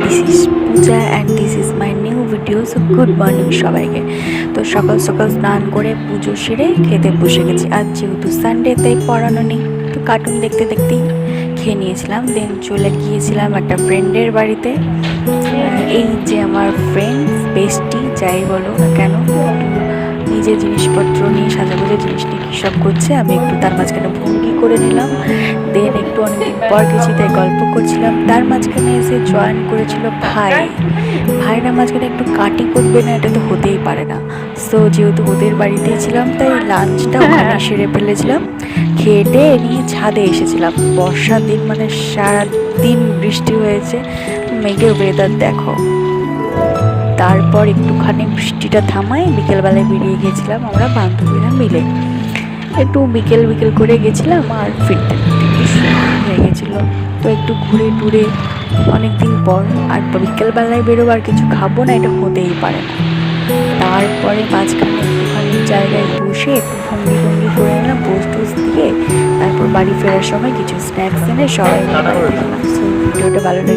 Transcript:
This is Puja and this is my new video. So good morning সবাইকে। তো সকাল সকাল স্নান করে পুজো সেরে খেতে বসে গেছি। আজ যেহেতু সানডে তাই পড়ানো নেই, তো কার্টুন দেখতে দেখতেই খেয়ে নিয়েছিলাম। দেন চলে গিয়েছিলাম একটা ফ্রেন্ডের বাড়িতে। এই যে আমার ফ্রেন্ডস বেস্টি যাই বলো না কেন, নিজের জিনিসপত্র নিয়ে সাজাগোজা জিনিস নিয়ে কী সব করছে, আমি একটু তার মাঝখানে ভঙ্গি করে নিলাম। দেন একটু অনেকদিন পর গেছি তাই গল্প করছিলাম। তার মাঝখানে এসে জয়েন করেছিল ভাইরা মাঝখানে একটু কাটি করবে না, এটা তো হতেই পারে না। সো যেহেতু ওদের বাড়িতেই ছিলাম তাই লাঞ্চটা ওখানে সেরে ফেলেছিলাম। খেটে নিয়ে ছাদে এসেছিলাম। বর্ষার দিন মানে সারাদিন বৃষ্টি হয়েছে, মেঘের ওয়েদার দেখো। তারপর একটুখানি বৃষ্টিটা থামায় বিকেলবেলায় বেরিয়ে গেছিলাম আমরা বান্ধবীরা মিলে। একটু বিকেল করে গেছিলাম আর ফিরতে হয়ে গেছিলো। তো একটু ঘুরে টুরে অনেকদিন পর আর বিকেলবেলায় বেরোবো আর কিছু খাবো না, এটা হতেই পারে না। তারপরে মাঝখানে একটুখানি জায়গায় বসে একটু ভঙ্গি করে নিলাম, পোস্ট দিয়ে। তারপর বাড়ি ফেরার সময় কিছু স্ন্যাক্স এনে সবাই মিলে বাড়ি ফেরলাম। সো ভিডিওটা ভালো লাগে।